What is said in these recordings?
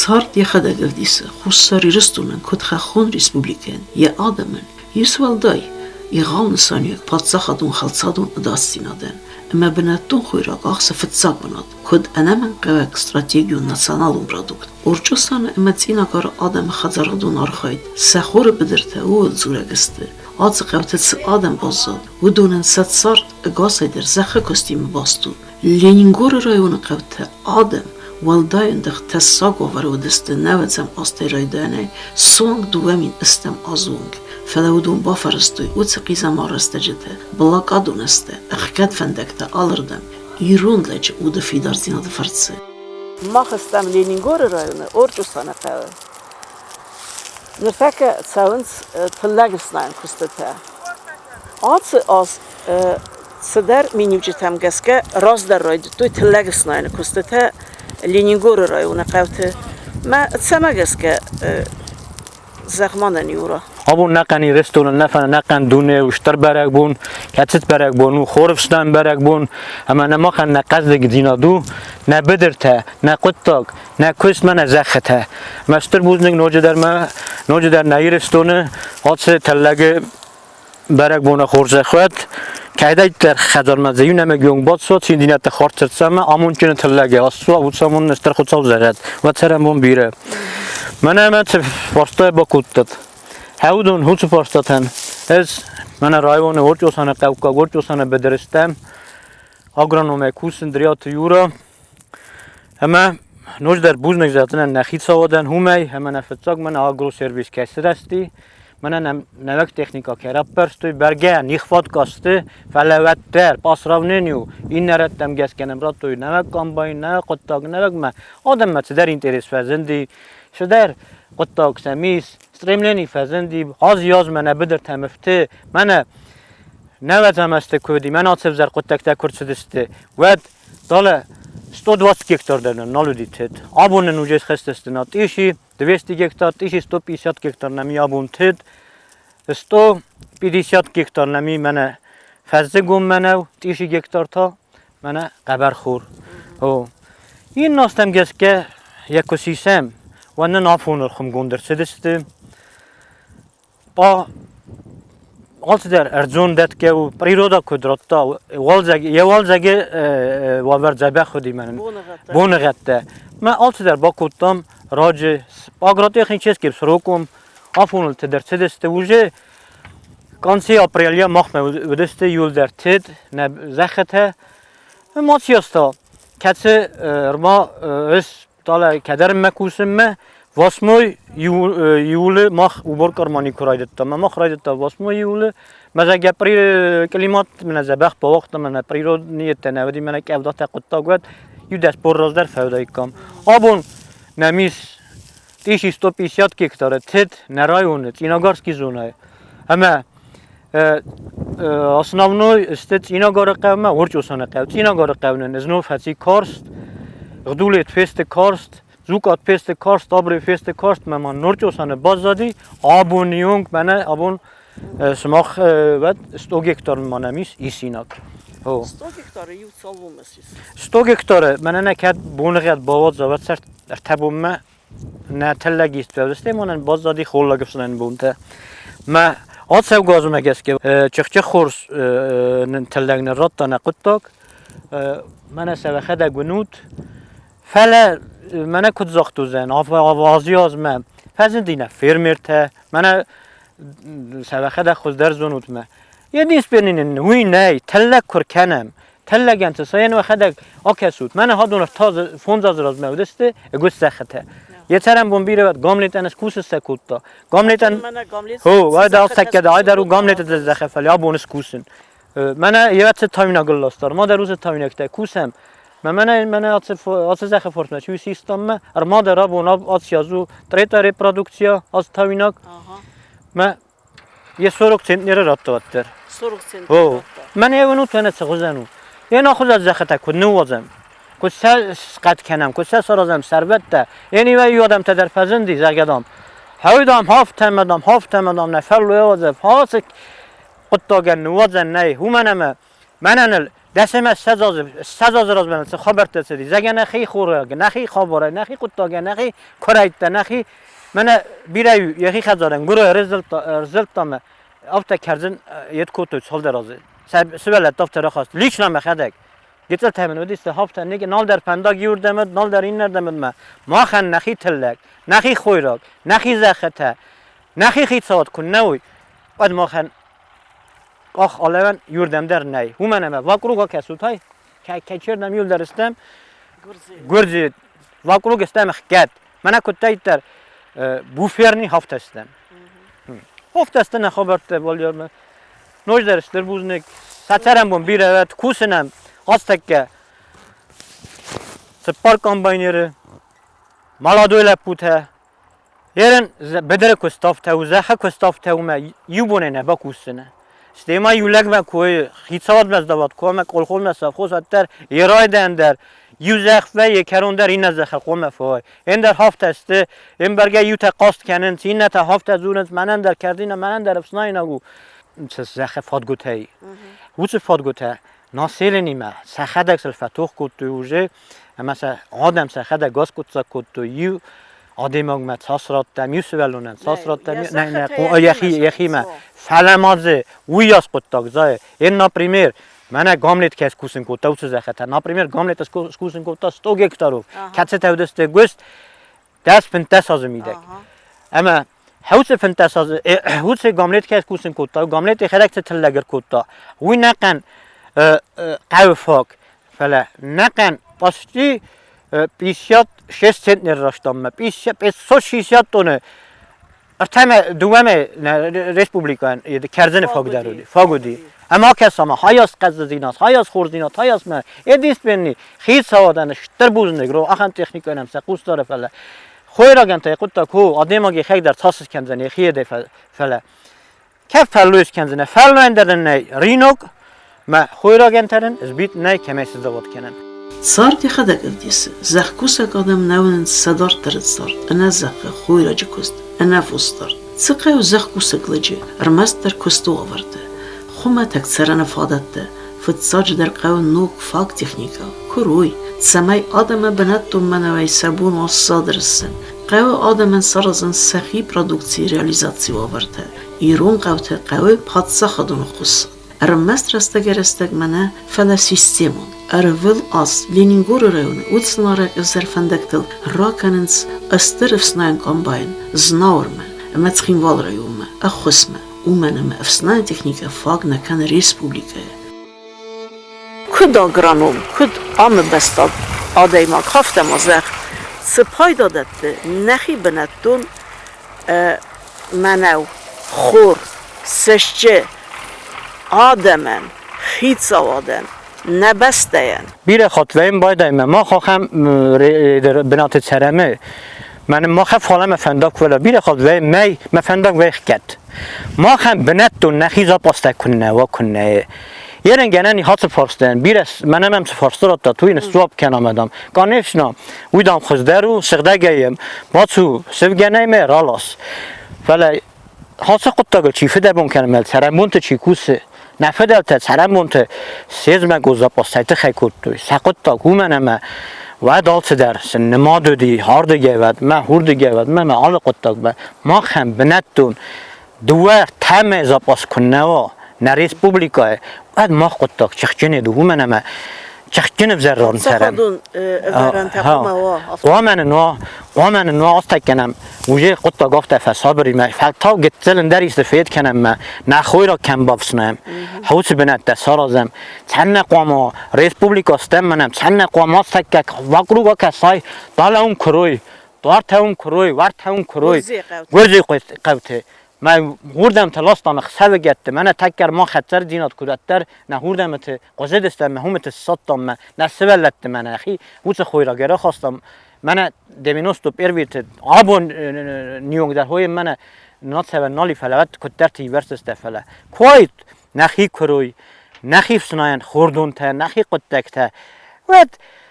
صارت يخدا قرديسة خصاري رستومن كد خون ريسبوبليكان يا آدمن يسوال داي يغاون سانيك باتساخدون خلصادون اداستينادن اما بناتون خويراق اخص فتساق بناد كد انا من قواك استراتيجيون ناسيونالون برادوكت اورجوسان اما تسينا قار آدم خزارادون ارخايد سخور بدرته و زورگسته آز قوتت س آدم بازاد و دونن ست سارت اگاسای در زخه کستیم باستو لینگور رایون قوته آدم والداین دخ تساق و دست نوزم آستیرایدانه سونگ دوامین استم آزونگ فلودون بافرستوی و تقیزه مارسته جده بلاکا دونسته اخکت فندکته آلردم ایرون لچه او دفی در زینه دفرسه ما خستم لینینگور رایونه اورجوستانه قوه نفکه تساونس تلگسناین کستته آز صدر مینیوچتم گسکه راز در راید توی تلگسناین کستته لینینگور رایونه قوته ما تسمه گسکه زخمان نیورا آبون نکنی رستوران نفن نکن دونه وشتر برگ بون کتت برگ بون و خورفستان برگ بون اما نماخن نقصد گدینا دو نه بدرته نه قطاق نه کس من زخته مستر بوزنگ نوجه در نهی رستوران حادثه تلگ برگ بون خورز خود که در خزار مزیون نمیگیون باد سوت سیندینت خارت سرسمه آمون چنه تلگه آسوا بود سامون نستر خود سال زرد و ترم بون بیره من همه فرستای با کودت هودون هوچ فرستاتن از من رایوان ورچوسانه قوکا ورچوسانه بدرستم آگرانومه کوسن دریات یورا همه نوش در بوز نگذاتن نخید سوادن همه همه نفتساق من آگرو سرویس کسر استی من نوک تکنیکا کراب پرستوی برگه نیخفاد کاسته فلوت در پاس راو ننیو این نردم گس کنم را توی نوک کامباین نوک قطاق نوک ما آدم ما چه در اینترس فزندی شدر قطاق سمیس استریملینی فزندی آز من بدر تمفته من نوزم است کودی من آتف زر قطاق تکرد شدسته ود داله 120 گکتار دارن نالو دیتت آبون نوجس خستست نات ایشی 200 گکتار ایشی 150 گکتار نمی آبون تد 150 گکتار نمی من فزده گم منو ایشی گکتار تا من قبر خور این ناستم گس که یک سیسم و نه نافونر خم گندر سدسته با آلت در ارزون داد که و پریرودا کدرتا والزگه وابر زبه خودی من بونغته من آلت در با کدام راج باگراتی خیلی چیز که سروکم آفونل تدر سدسته وجه کانسی آپریلیا مخمه ودسته یول در تد نزخته ما سیاستا کسی رما اس تاله کدر مکوسم واسموی یول ماخ اوبر کرمانی کرایدتا ما کرایدتا واسموی یول مثلا گپری کلمات من زبخ با وقت من پریرو نیت تنودی من که افدات قطع گود یو دست پر راز در فودای کام آبون نمیس تیشی 150 گکتاره تد نرایونه ایناگارسکی زونه اما основной استت ایناگار قومه ورچوسانه قوم ایناگار قومه نزنوف هسی کارست غدولت فست کارست زوکات فست کارست آبری فست کارست من نورچوسانه باز دادی آبونیونگ منه آبون سماخ ود 100 گکتار منمیس ایسیناک 100 گکتار یو سالو مسیس 100 گکتار من نکرد بونغت باواد زاوت سر ارتبام ما نه تلگیست بودسته من باز دادی خول لگفسن بونته ما آت گاز مگس که چخچه خورس تلگ نرات تا نقطاک من سوخه دا گنود فعلا من کد زاختو زن آوازی از من فزن دینه فرمرته من سوخه دا خود در زنود من یه نیست بینین نوی نه تلگ کر کنم تلگ انت ساین و خدک آکسود من ها دونر تاز فونز از راز مودسته گوش سخته یه ترم بومبیره ود گاملیتن از کوس سکوتا گاملیتن هو واید آل سکده آید درو گاملیت دزخه فلی آبونس کوسن من یه وقت تایمینا گلاستار ما در روز تایمینا کته کوسم من آت زخه فرسنه چوی سیستم ما در آبون آت سیازو تریتا ریپرودکسیا از تایمینا من یه سرک سنتنر راتوات در سرک سنتنر من یه ونو تونه سخوزنو یه ناخوز از زخه تکود نوازم کسی قد کنم کسی سرازم ثروت ده یعنی وی یادم تدر پزندی زگدام هایدام هافت نفر لوازم هاس قطعا نوازن نه هم منم دستم سزاز راز بنده خبر تسدی زگه نخی خوره نخی خبره نخی قطعه نخی کرایت نخی من بیرای یکی خزارن گروه رزلت تام افت کردن یه کوتو سال درازه سبلت دفتر خواست لیش نام خدک گیتل تامن ودی است هفت نیک نال در پندا گیور دمد نال در این نردمد ما خن نخی تلک نخی خویراک نخی زخته نخی خیت سواد کن نوی بعد ما خن آخ آلمان یوردم در نی همه واکروگا کسوت های که چردم یول درستم گرزی واکروگ استم خکت من کتای در بوفرنی هفت استم هفت است نه خبرت والیار نوش درست در بوزنک ساترم بون بیره کوسنم هست که سپار کامباینر مالادوی لپوته یرن بدر کستافته و زخه کستافته و ما یوبونه نه با کوسنه استیما یولک و کوی خیتسات مزدوات کوم کلخول مساف خوشتر ایرای دندر یوزخ و یکرون در این نزخ قوم فای این در هفت است این برگه یو تقاست کنن این نه تا هفت زورنس منن در کردین منن در افسنای نگو چه زخ فادگوتای وچه فادگوته ناسیل نیمه سخدک سلفتوخ کتویوجه مثلا آدم سخدک گاز کتو یو آدم اگه ساسرات دم یوسولونن ساسرات دم نه یخی ما فلمازه ویاس کتاگزای این نپریمیر من گاملیت کس کوسن کوتا و چیزا خطر نپریمیر گاملیت از کوسن کوتا 100 گکتارو کسی تودست گوست دست فنتاس از میده اما هوس فنتاس از هوس گاملیت کس کوسن کوتا گاملیت خرکت تلگر کوتا وی نکن قوفاک فلا نکن پستی پیشیات 6 سنت نراشتم پیشیات 600 تونه ارتم دوامه رسپوبلیکان کردن فاگودی اما کساما هایاس قز زیناس هایاس خورزینات هایاس ما ادیس بینی خیز سوادن شتر بوزنگ رو آخن تکنیک کنم سقوس داره فله خوی را گنته قطع کو آدم اگه خیلی در تاسس کنزنی خیلی فله کف فلویش کنزنه فلو اندرن نه رینوک ما خوی را گنترن از بیت نه کمی سزاوات کنن صارت خدا قدیس زخکوس قدم نون صدار ترد صارت انا زخ خوی را جکست انا فستار سقي زخکوس قلجي رمست در کستو آورده خما تكسرنا فادته فتساج در قو نوك فاق تخنيكا كروي سماي آدم بناتو منوي سبون و صادر السن قو آدم سرزن سخي برودكتي رياليزاتسي آورده ایرون قوته قوي پاتسا خدون قصة رمست رستگرستگ منه فلا سيستيمون ارول از لينينغور ريون وطسنارا ازرفندكتل راكننس استرفسنان كومباين زناورمه امتخين والريومه اخسمه ومنم افسنان تکنیک فاق نکن ریسپوبلیکه کد آگرانوم کد آم بستاد آدایما کافتم ازخ سپای دادت نخی بندون منو خور سشچه آدمن خیت آدم نبستین بیره خطویم بایدایم ما خواهم بنات ترمه من ما خف حالم فندق ولا بیره خطویم می مفندق ویخ کد ما هم بنت و نخیزا پاسته کنه و کنه یه رنگنه نیحات فارستن بیرس منم هم فارسته را تا توی نستواب کن آمدم گانیشنا ویدام خزده رو سخده گیم با تو سفگنه می رالاس ولی حاسه قطعه گل چی فده بون کنم مل سرم بونت چی کوسه نفده تا سرم بونت سیزمه گوزا پاسته تخی کد توی سقط تا گومنم و دالت در سنما دودی هارد گیود ما هورد گیود ما آل قطعه ما هم بنتون دوار تمه زاپاس کنه و نریس پوبلیکای بعد ما قطع چخچنه دو منم چخچنه بزران سرم ومن نو است کنم وجه قطع گفته فصابری ما فلتا گتلن در استفاده کنم ما نخوی را کم بافسنم حوس بنت دسارازم چند قوم رئیس پوبلیکا استم منم چند قوم است که واقعا کسای دالون کروی دارتون کروی ورتون کروی گوزی قوته ما هردم تلاستم خسال گرفته من تکر ما خطر دینات کودتر نه هردم ت قصد است مهم ت ساتم نه سوالت من اخی وچ خوی را گره خواستم من دمینوستو پیرویت آبون نیونگ در های من نات و نالی فلوت کودتر تی ورس است فلا کویت نخی کروی نخی سناین خوردون تا نخی قدکت و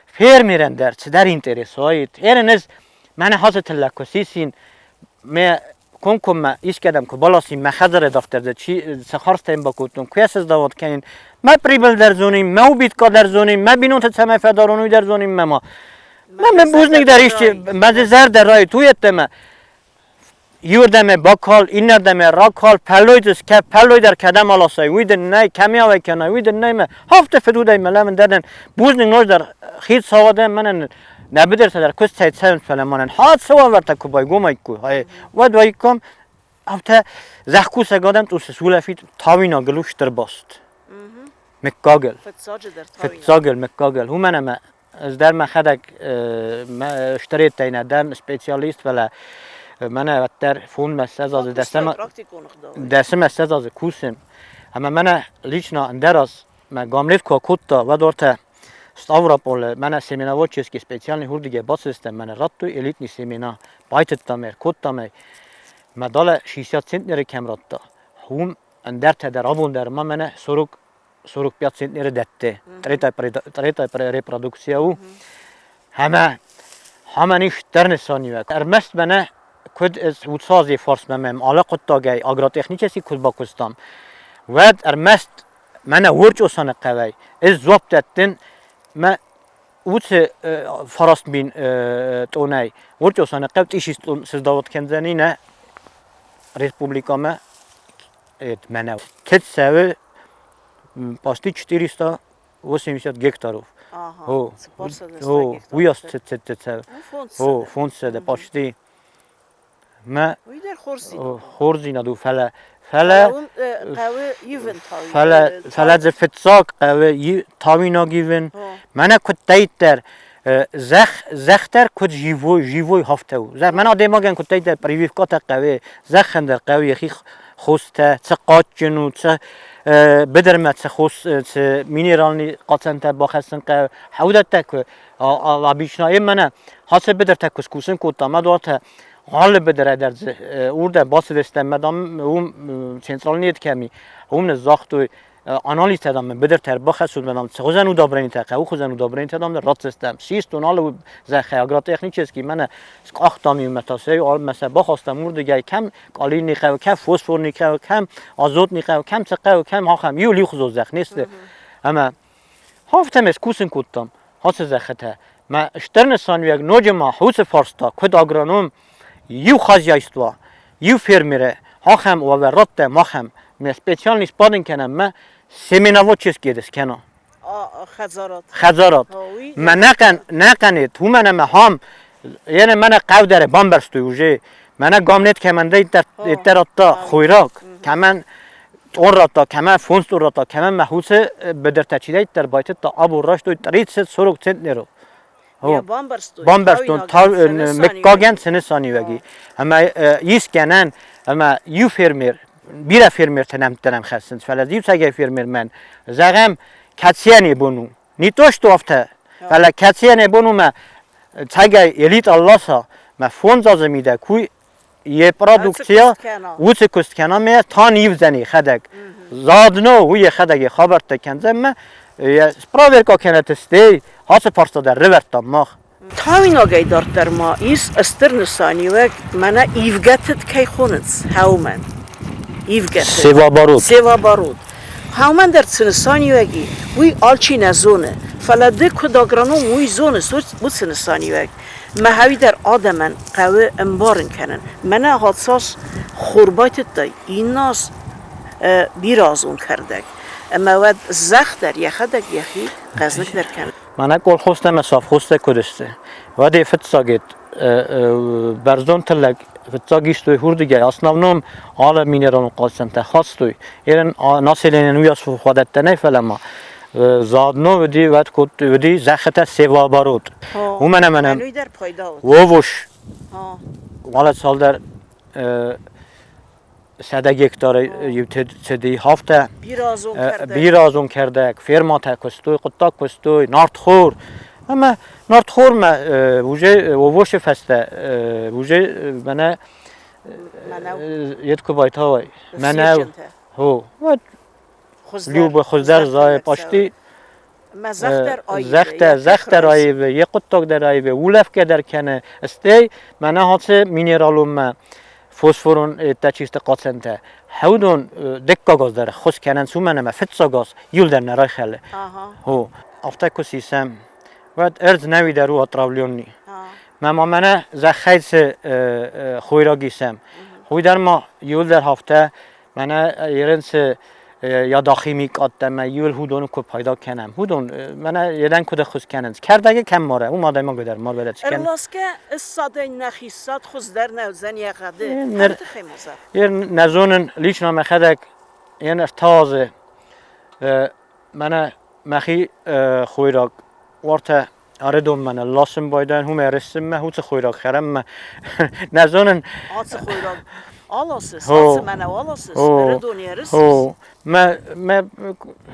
فیر میرن در چه در اینترس هایت ایرنز من حاضر تلکوسیسین می کنکم ما ایش کردم که بالاسی مخدر دفتر ده چی سخارستیم بکوتون کیس از داوت کنین ما پریبل در زونیم ما بیت کا در زونیم ما بینون تسمه فدارونوی در زونیم ما من بوزنیک دریش مزه زر در رای توی اتما یوردم باکال ایندم راکال پلویدس که پلوی در کدام آلاسای وید نه کمی آوی کنه وید نه ما هفته فدودای ملام دادن بوزنیک نوش در خیت سواده من نبودر در کس تایید سهم فلمانن حاد سوان ورتا کبای گومای کو های ود وای کم هفته زخکو سگادم تو سوله فیت تاوینا گلوش در باست مکاگل فتساگل مکاگل هو منم از در مخدک اشتریت تینه دم سپیشالیست ولی من در فون مساز از دستم مساز از کوسم اما من لیچنا اندراز من گاملیت کو کوتا و دورته ستاورا من سمینار چیزی سپیشالی هردیگه باز است من راتو الیتنی سمینار بایت تامر کوتامه مدال 600 سنتنر کمراتا هم اندر تدر آبون در ما من سروک 5 سنتنر دته تریتا ریپرودکسیو همه نیش در نسانیه ارمست من کد از وسازی فارس مم علاقه تاگی آگراتکنیکی کد باکستان ود ارمست من ورچ اوسان قوی از زوب دتن ما وچ فراست بین تونای ورچ اوسان قوی ایشی سزداوت کنزنی نه ریسپوبلیکا ما منو تد سوی پاستی 480 گکتارو هو ویاست تد سوی هو فونس ده پاستی ما خورزی ندو فلا زفتزاق قوی تاوینا گیون من کد تایید در زختر کد جیوی هفته و من آدم آگن کد تایید در پریویفکات قوی زخندر قوی خی خوسته چه قاچنو چه بدرمت چه خوست چه مینرالنی قاچنته باخستن قوی حودت تک لابیشنای من حاصل بدر تکس کوسن کد ما دوته حال بدره در اورده باس دستم مدام اون سنترالنیت کمی اون زاختوی آنالیز تدام بدر تر بخشود مدام خوزن و دابرین تقه او خوزن و دابرین تدام در رات سیستم سیستون حال زخه اگرات تکنیک چیز کی من آختامی متاسه آل مثلا بخواستم مورد دیگه کم کالی نیقه و کم فسفر نیقه و کم آزوت نیقه و کم چقه و کم هاخم یو لی خوزو زخ نیست اما هفتم از کوسن کودتم هاس زخته ما اشترن سانویگ نوجما حوس فارستا کد آگرانوم یو خازیایستوا یو فرمیره هاخم و رات ماخم من سپیشال نیست پادن کنم من سمیناو چیز کیدس کنم خزارات من نکنید تو من هم یعنی من قو داره بامبرستوی وجه من گامنت که من دیتر اتا خویراک که من اون راتا که من فونس راتا که من محوس بدر تچیده در بایت تا آب و راش دوی ترید ست سروک سنت نیرو بامبرستون مکاگن سنه سانی وگی اما یس کنن اما یو فرمیر بیره فرمیر تنم خستن فلز یو سگه فرمیر من زغم کتسیانی بونو نیتوش تو افته فلا کتسیانی بونو ما سگه الیت الله سا ما فونز آزمیده کوی یه پرودکسیا وچه کست کنم میاد تا نیو زنی خدک زادنو وی خدک خبر تکنزم ما سپراور که کنه تستی هاس پارستا در رورتا ماخ تاوین آگای دارد در ما ایس استرنسانی وک منه ایفگتت که خونتس هاومن ایفگتت سوا بارود هاومن در سنسانی وگی وی آلچی نزونه فلده کداگرانو وی زونه بود سنسانی وگ مهوی در آدمن قوه انبارن کنن منه حادثاس خوربایت دای این ناس بیرازون کردک اما ود زخ در یخدک یخی قزنک در کنن من کل خوسته مساف خوسته کدسته و دی فتساگت برزون تلک فتساگیستوی هردیگه اصنافنوم آل مینرالون قاسنته خواستوی ایران ناسلین ویاس خودت تنه فلما زادنو ودی زخته سوا بارود و منم ووش والا سال در صد گکتار یوتدی هفته بیرازون کرده فرمات کستوی قطع کستوی نارتخور اما نارتخور ما وجه ووش فسته وجه منه یت کوبایت های منه هو لیوب خزر زای پاشتی زختر آیبه یه قطع در آیبه ولف که در کنه استی منه هات مینرالوم ما فسفرون تچیست قاطنته هودون دکا گاز داره خوش کنن سومنه ما فتسا گاز یول در نرای خله هو افتکو سیستم ود ارز نوی در رو اطراولیونی ما منه زخیز خویراگی سم خوی در ما یول در هفته منه ایرنس یا داخیمیک آدم یول هودونو کو پیدا کنم هودون منه یدن کد خوش کنن کردگه کم ماره اون ماده ما گدر مار بده چکن ارلاسکه الصاده نخیصات خوز در نوزن یا غده نر یر نزونن لیچ نام خدک ین ارتازه منه مخی خویراگ ورته آردم من لاسم بایدن هم ارسم ما هوت خویراگ خرم نزونن آت خویراگ آلاسس آت من آلاسس بردونی ارسس ما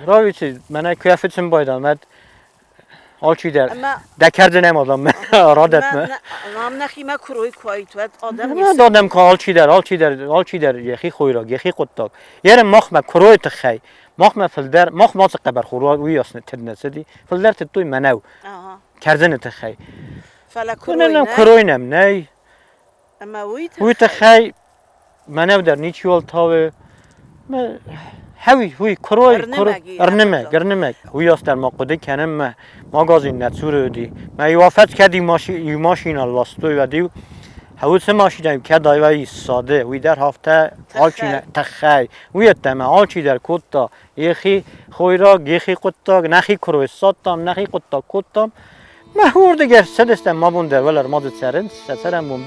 راویتی من کیفتم بایدن مد آلچی در دکرده نمادم من رادت من نام نخی ما کروی کویت ود آدم نیست دادم که آلچی در یخی خویراگ یخی قطاق یه مخ ما کروی تخی مخ ما فلدر مخ ما تقبر خورا وی اسن تدنسدی فلدر تطوی منو کردن تخی فلا کروی نم نه اما وی تخی منو در نیچیول تاوه هوی کروی ارنمک وی است در مقده کنم ما گازی نتسور دی ما یوافت کردی ماشین لاستوی و دیو هوا سه ماشین که دایوی ساده وی در هفته آلچی تخی وی اتمه آلچی در کتا یخی خویراگ یخی قطاق نخی کروی ساتم نخی قطاق کتام محور دیگر سدستم ما بوندر ولر ماده سرم بون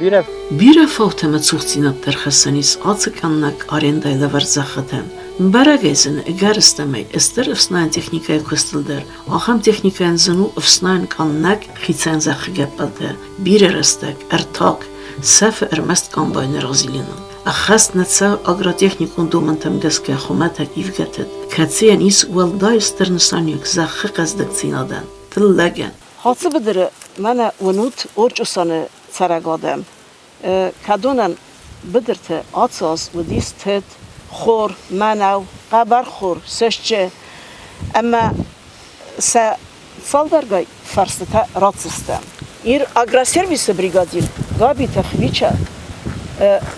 بیره فاطمه تسوختینات در خسنیس آتکاننک آرندای لور زخدم برگزن اگر استمی استر افسنان تکنیکای کستلدر آخام تکنیکای زنو افسنان کاننک خیتن زخگه بده بیره رستک ارتاق صف ارمست کامباین رازیلینن اخست نتسا اگر تکنیکون دومنتم گسکه خمت تکیف گتد کتسیان ایس ولدای استر نسانیک زخ قصدک تینادن تلگن حاصل بدره من ونوت اورجوسانه سرگادم کدونن بدرته آتساز و دیستت خور منو قبر خور سشچه اما سال درگای فرسته رات سیستم ایر اگر سرویس بریگادیر گابی تخویچه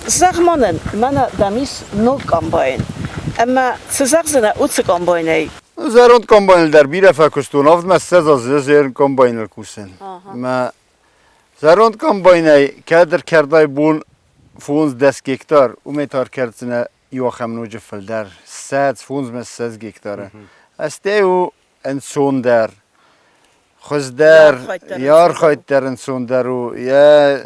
زغمانن من دمیس نو کامباین اما سزغزنه اوت کامباینه زرند کامباین در بیره فکستون افت ما سزازه زرند کامباین کوسن ما زرند کامباینه که در کردای بون فونز 10 گکتار امیدوار کردن یو خمنوج فلدر 100 فونز مس 100 گکتاره استیو انسون در خزدر یار خواهد در انسون درو یا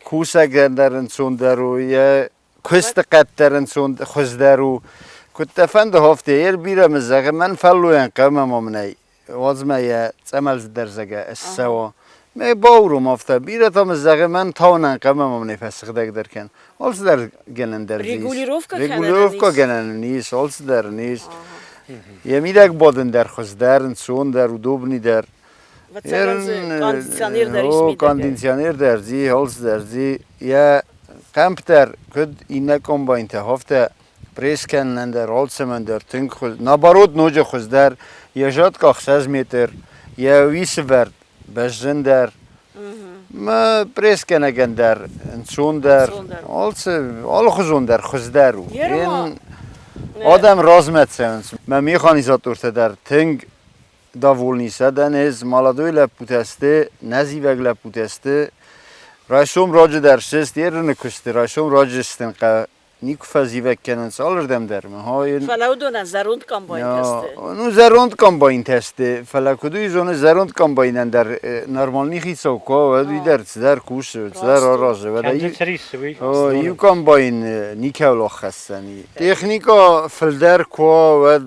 کوسه در انسون درو یا کست قد در انسون خزدرو كنت فند هفته ير بيرة مزاغ من فلو ينقام ممني وزما يا تمل درزجة السوا ما باورو مافتا بيرة تا مزاغ من تاون ينقام ممني فسخ در كان أولس در جنن در ريگوليروفكا جنن نيس أولس در نيس يميدك بادن در خزدر انسون در ودوبني در کاندیشنر در زی أولس در زی یا کمپتر كد إنك كومباين هفته پریس کنن در آلسمن در تنگ خود نبارود نوج خوز در یجات که 6 متر یا 20 ورد بجن در ما پریس کنن در انسون در آل خوزون در خوز در رو این آدم رازمت سنس ما میخوانی زاتورت در تنگ داول نیسته دنیز مالادوی لپوتسته نزی وگ لپوتسته رایشوم راج در شست یه رو نکشته رایشوم راج استنقه نیکو فزیوه کنن سالر دم درم های فلاودون زروند کامباین تسته نو زروند کامباین تسته فلاکودوی زونه زروند کامباینن در نرمال نیخی سوکا و دوی در کوش در آرازه و در یو کامباین نیکولو خستنی تکنیکا فلدر کوا و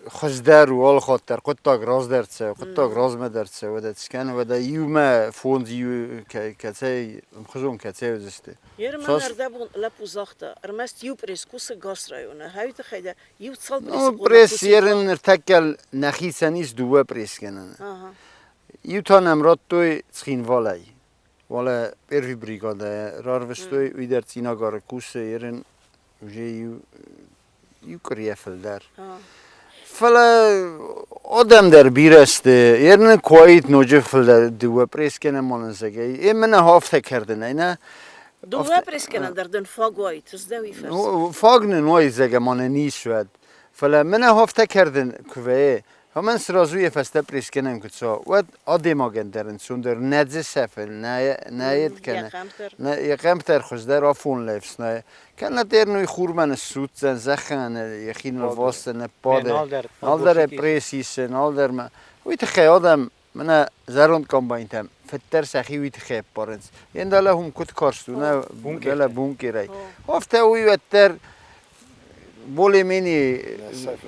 خزدر و آل خاطر قطاق راز درتسه قطاق راز مدرتسه و دتسکن و در یو ما فوند یو کتای مخزون کتای وزسته یه من نرده بون لپوزاخته ارمست یو پریس کوس گاس رایونه هایی تخیده یو تصال پریس یرن ارتکل نخیسانیس دوه پریس کنن یو تا نمرات توی تخین والای والا پروی بریگاده راروستوی وی در تینا گاره کوس یرن یو کریه فلدر فلا آدم در بیرسته یرن کوایت نوجه فلدر دوه پریس کنن مالنزگه ای من هافته کرده نه Du Webrisken der den Fagway, das der wie fest. فاگن نوی زگمان نیشود فلا من هفته کردن کوه همین سرازوی فسته پریسکنم که چا و آدم گندرن سوندر نزد سفل نه کنه نه یکم تر خوش در آفون لفظ نه کنه در نوی خورمن سوت زن زخن یخین الواست نه پاده نال در پریسیس نال در ما ویت خیادم من زرند کام باینتم فتر سخی ویت خیب پارنس این داله هم کت کارستو نه داله بونکی رای هفته وی وتر بولی منی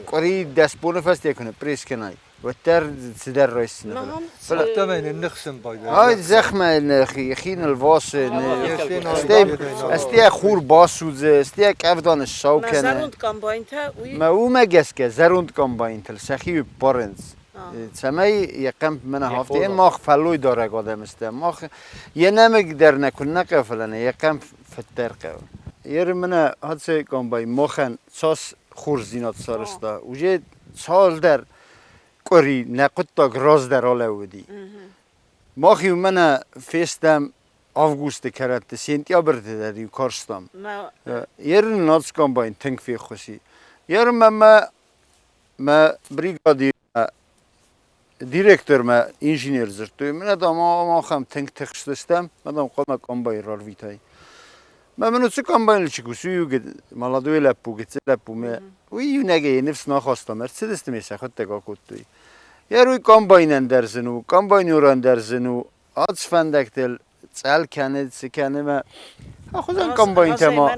قری دست بونه فست یکنه پریس کنای وتر سدر رئیس نه فلتا من النخسم باید های زخم نخی خین الواس استی خور باسوزه استی کفدان شاو کنه زرند کام باینت ما او مگس که زرند کام باینت سخی پارنس سمی یکم من هفته این ماخ فلوی داره قدم است ماخ یه نمک در نکنه قفلنه یکم فتر قبل یر من حادثه کام بای ماخن ساس خورزینات سارستا وجه سال در قری نقد تا گراز در آله ودی ماخی من فستم آوگوست کرد سنتیابر دادی کارستم یر ناتس کام بای تنگ فی خوشی یر ما بریگادی دیرکتور ما انجینیر زرتوی من دام ما خم تنگ تخشتستم من دام قام کام بای رال ویتای منو چه کام باین لچکو سویو گد مالادوی لپو گد لپو می ویو نگه نفس نخواستم مرسدس تمیشه خود تگاه کردی یه روی کام باین اندرزنو کام باینو را اندرزنو آدش فندکتل چال کنه سکنه ما خودم کام باین تما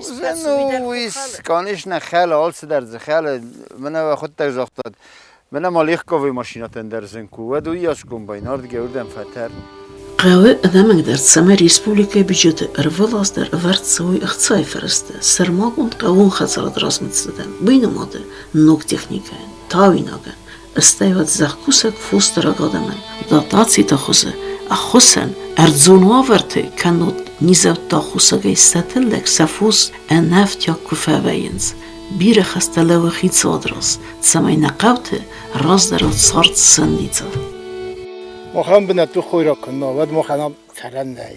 زنو ویس کانش نخال آلس در زخال من خود تجاختاد من مالیخ کوی ماشینات اندرزن کو و دوی از کام باین آرد گردم فتر قهوه ادامه در سما ریسپوبلیکا بجد اروالاس در ورد سوی اختصای فرسته سرماگوند قوون خسارت رسمت زدن بیناماده نوک تکنیکه تاویناگه استایوات زخکوسک فوستر آگادمن داتاسی تاخوزه اخوسن ارزونوا ورته کنود نیزو تاخوسگه ستلک سفوس انفت یا کفه وینز بیر خسته لو خید سادراس سمای نقوته راز در سارت سندیزه ما هم بنا تو خوی را کنم و ما خنام سرن نه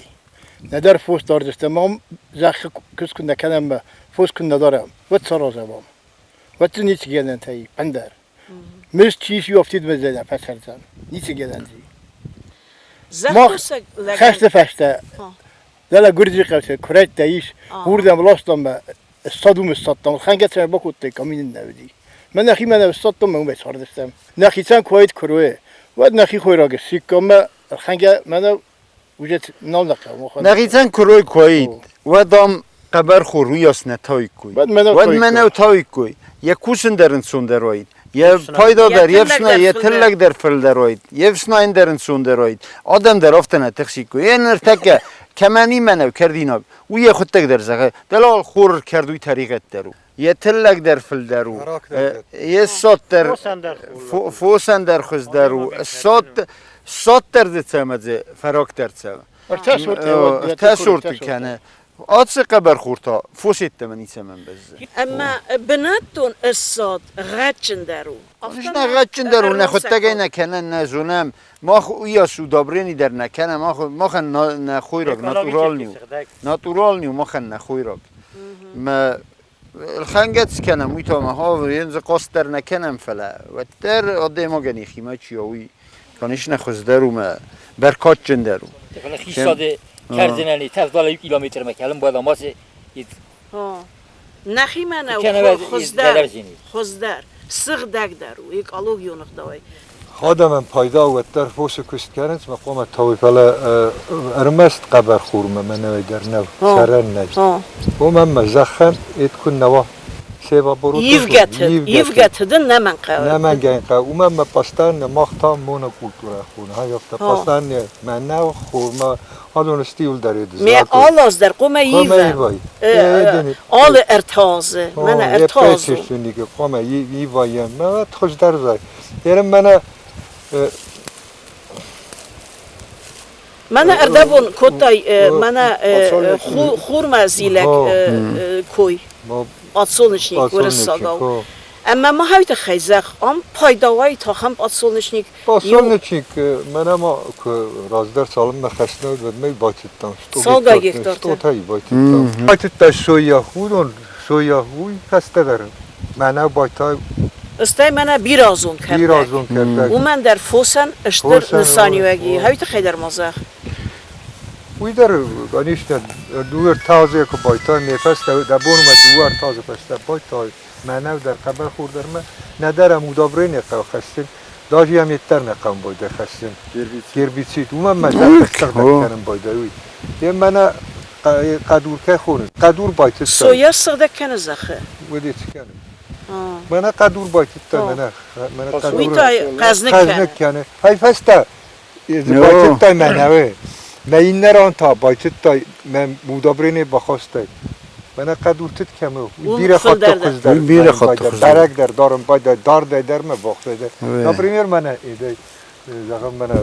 ندار فوش داردسته ما زخ کس کنده کنم فوش کنده دارم و سراز بام و تو نیچ گلن تایی پندر مرس چیش یافتید مزده پسر زن نیچ گلن زی ما خسته فشته دل گرزی قوسه کرایت تاییش بردم لاستم به استادوم استادم خنگت سر بکوته کامین نودی من نخی من استادم من بساردستم نخی سن کوایت کروه و نخی خوی را گسیک کم خنگ من وجد نام نکم نخی سن کروی کوایت و دام قبر خور رویاس نتای کوی و من تای کوی یک کوسن درن سوندروید یه پایدا در یفسنا یه تلک در فل دروید یفسنا این درن سوندروید آدم در افتنه تخشی کوی یه نرتکه کمانی منو کردیناب و یه خود تک در زخه دلال خور کردوی طریقت درو یه تلک در فل درو یه سات در فوسن در خوز درو سات در دتسمه فراک در تسمه تسورت کنه آتش قبر خورتا فوسیت تمنی سمن بزه اما بناتون الصاد غچن درو نه غچن درو نه خود تگه نکنه نزونم ما خو یا سودابرینی در نکنه ما خن نخوی راک ناتورال نیو ما خن نخوی راک ما الخنگت کنم میتا ما ها ینز قاست در نکنم فلا و در آده ما گنی خیمه چیاوی کانش نخوز درو ما برکات جن درو کردنی تفضل 1 کیلومتر مکلم باید ماست نخی منو خوزدر سغ دگ درو یک آلوگ یونق دوای خادم پایدا و در فوش کشت کردن مقام تاوی فلا ارمست قبر خورم من نوی در نو سرن نجد و من مزخن اید کن نوا سیوا برو یفگتدن نمن قوی نمن گین قوی و من پستان مختام مونا کولتورا خونه ها یافته پستان من نو خورم هادون استیول دارید می آلاز در قومه یوی آل ارتازه من ارتازه یه پیششونی که قومه یوی من خوش در زای یرم من اردبون کتای من خورم زیلک کوی آتسونشنی ورس ساگاو اما ما هایت خیزخ ام پایداوی تا هم پاسونشنیک Pasonečnik, menama razder salım me xesne ve me baytittan. Salga gektar. Stotay baytittan. Baytitta soya hudon soya huy xeste derim. Mena baytay استای من بیرازون کرد birazon kertek. و من در فوسن اشتر فوسن، نسانیوگی هایت خیدر مزخ Huy der ganişte duvar taze ko baytay nefes de bonuma duvar taze peste baytay. Mena der kabar khurder me nederem udabrin ya xestin. Daji am yeter ne kan bayda xestin. Gerbitsit. Umam mezar xestin bayda huy. Yem mena qadur ke khurun. Qadur baytay. سویا سخده کنه زخه Vedi çıkanım. Bana kadur baytitta bana kadur. ویتا قزنک Kaznak کنه yani. Hay festa. Baytitta menave. Meyinler on ta baytitta men budabrine bakhastay. Bana kadur tit kemi. Bir fıl khatta derdi. kızlar. Bir khatta kızlar. Darak der darım bayda dar der mi bakhtada. Na premier bana ide zagam bana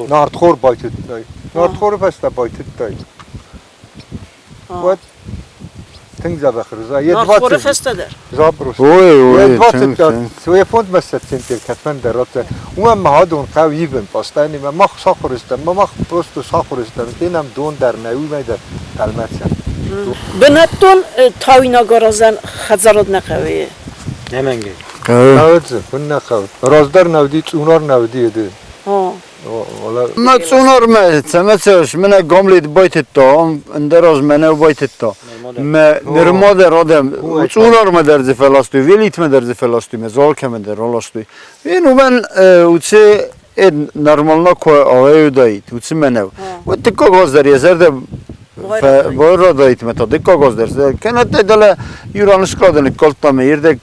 nartkhor baytitta. Nartkhor festa baytitta. What? Tınca bakırız. ناخوره فسته در Zabros. Oy oy. Dvatet dat svoje fond mesat center katman derate. Uma mahadon kav even pastani ma mach sakhristam ma mach prosto sakhristam dinam don der neumede kalmatsa. بنتون تاوینا گرازن خزارت نقویه Hemen gel. Navz kunna kav. Razdar navdi unar navdi edi. ها Ola ما تسونر ما تسمعش من قملت بيتتا اندراز من بيتتا ما نرماد رادم تسونر ما درز فلاستو ویلیت ما درز فلاستو ما زال کم در رالاستو اینو من وتسه نرمالنا کو آویو دایت وتسه منو و تکا گاز در یزرد بار دایت متا تکا گاز در کنات دل یورانس کادن کالتا میردک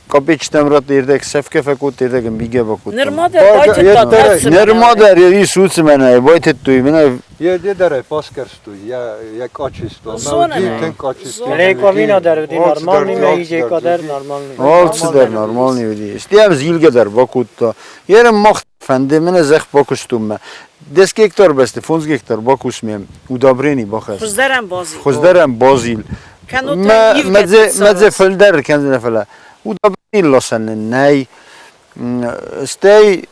Kapıç temrat yerdek sefke fekut yerdek bige bakut. نرماده بایت تا Nermader yeri suç mene baytet tuy mene je dere paskerstu ya kaçistu. Zona ne? Ten kaçistu. Rekovina der di normalni me iyice kadar normalni. altı der normalni vedi. İsteyem zilge der bakut da. Yerim macht fende mene zeh bakustum me. Deskektor beste fonzgektor bakus mem udabreni bakas. خزدرم بازی Xozderem bazil. کنو ما مزه فلدر kendine fela. Udabreni lasen ney. Stay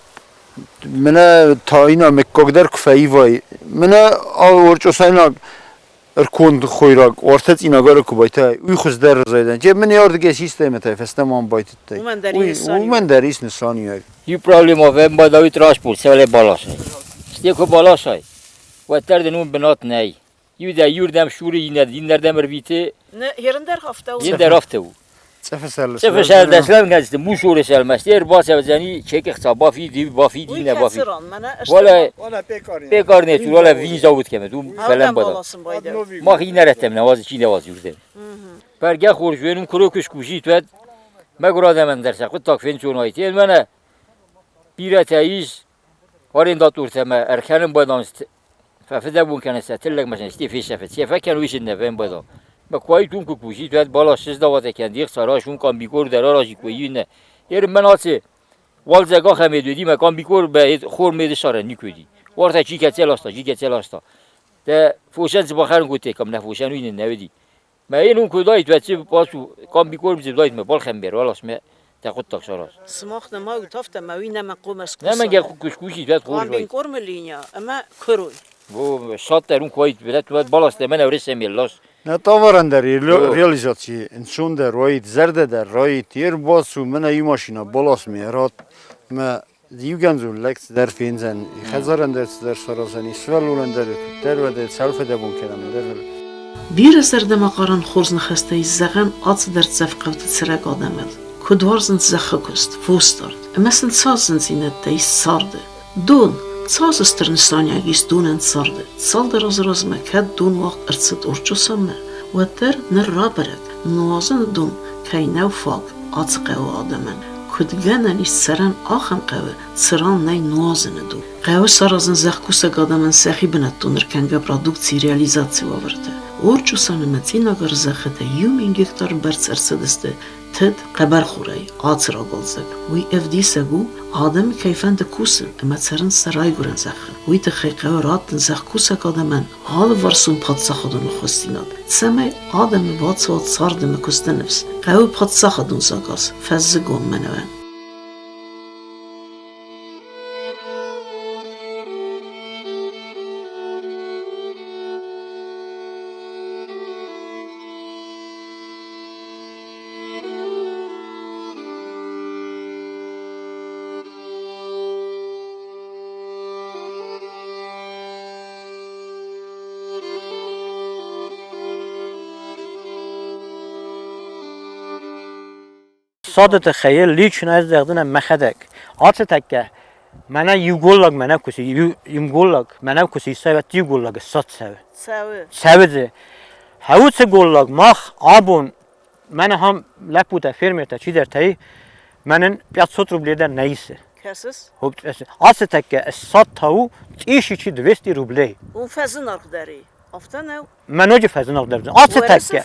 mene tayina mekkogder kfeyi vay. Mene orçosayna erkond khoyrak ortet inagar kubayta uy xuzder zaydan. Je mene yardıge sisteme tefestem an baytitte. Umen deris nisani. You problem of em badawi transport sevle balasay. İşte ko balasay. Vetter de nun benat ney. Yuda yurdam şuri yine dinlerden merviti yerinde hafta yine de raftu. Sefeserli. Sefer şer deslam gezdi. Bu şuri selmez. Yer basa vezani çekik sabafi di bafi dine bafi. Valla bekar ne tur valla vin zavut kemet. Um falan bada. Ma yine rettem ne vaz çine vaz yurde. Perge khor jönüm kuru kuş kuşit ved. Ma gurada men derse kut tak fen çonayt. El mena piratayız Varin dat urtema erkenim badan ففدا بون كان استلك مثلا استي في شفت شفا كان ويش النفين بيضا ما كويس دون كوشي توات بالا شز دوات كان ديق صراحون كان بيكور دراراجي كوينا ير مناطق والزقا خمدودي ما كان بيكور به خور ميد شار نيكودي ورتا جي كتلاستا جي كتلاستا ده فوشان زبخارن قلت كم نفوشان وين النودي ما ينون كودايت بس باسو كان بيكور بزبدايت ما بالخمبر ولا اسمه تاخد تكسراس سماخنا ما وتفت ما وين ما قوم اسكو لما جا كوشكوشي توات خور بين كورملينيا اما كروي Bu şartlarım koydu, biraz balast hemen öğretsem yıllar. Ne tavaran der realizasyonu, insan der, royit, zerde der, royit, yer basu, mena iyi maşina, balas mı yarat, me Yuganzun leks der finzen, hazaran der sarazan, İsrail'un der ve der selfede bun kelam der. Bir eserde makaran xorz nxeste zagan at der tsafqavt tsrag adamel. Kudwarzn zakhakust, fustard. Mesela sazın zinette sardı. Dun Цазыстырны санягис дунен сарды. Салды разразма кад дун вақт арцит урчусамма. Ватер нерраберет. Нуазын дун кайнау фак ацқау адаман. Кудганани саран ахам қавы цыран най нуазыны ду. Қавы саразын зақкуса гадаман сахибнат дуныр канга продукции реализации вавырды. Orç usanı metina garzakete yumin gektar bersersedeste ted qabar xuray atsra golzak. Wi evdisagu adam kayfan de kusen ematsaran saray guran zakh. Wi te khiqarat zakh kusak adaman hal varsun patsakhadun khostinat. Samay adam vatsot sardem kustanefs. Qaw patsakhadun zagas fazgon menavan. صادت خیل لیچ ناز دادن مخدک آت تکه منو یوگولگ منو کسی یوگولگ منو کسی سوت یوگولگ صد سوت هاوت گولگ ماخ آبون من هم لپوت فرمت چی در تای منن 500 روبل در نیسه Kəsiz? خب آت تکه صد تاو ایشی چی 200 روبل اون فزن اقداری Afta ne? منوج فزن اقدار آت تکه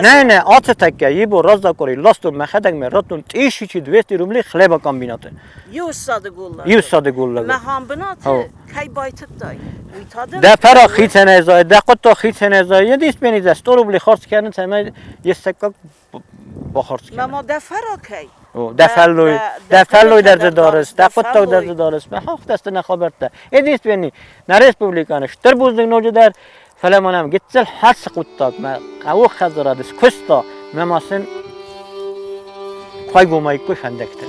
نه آت تکه یه بار راز دکاری لاستو مخدک مراتون ایشی چی 200 روبل خلبا کامبیناته یه ساده گولگ مهام بناته کی بایت دای دفرا خیتن ازای دقیقا خیتن ازای یه دیست بینید است رو بلی خارج کردن تمام یه سکک با خارج کردن ما دفرا کی دفلوی در دارست دقیقا در دارست به حق دست نخابرده یه دیست بینید نه ریسپوبلیکانش تر بوزدگ نوجه در فلمانم گتزل حس قطاق ما قوو خزرادس کستا مماسن خواهی گومایی کش هندکتر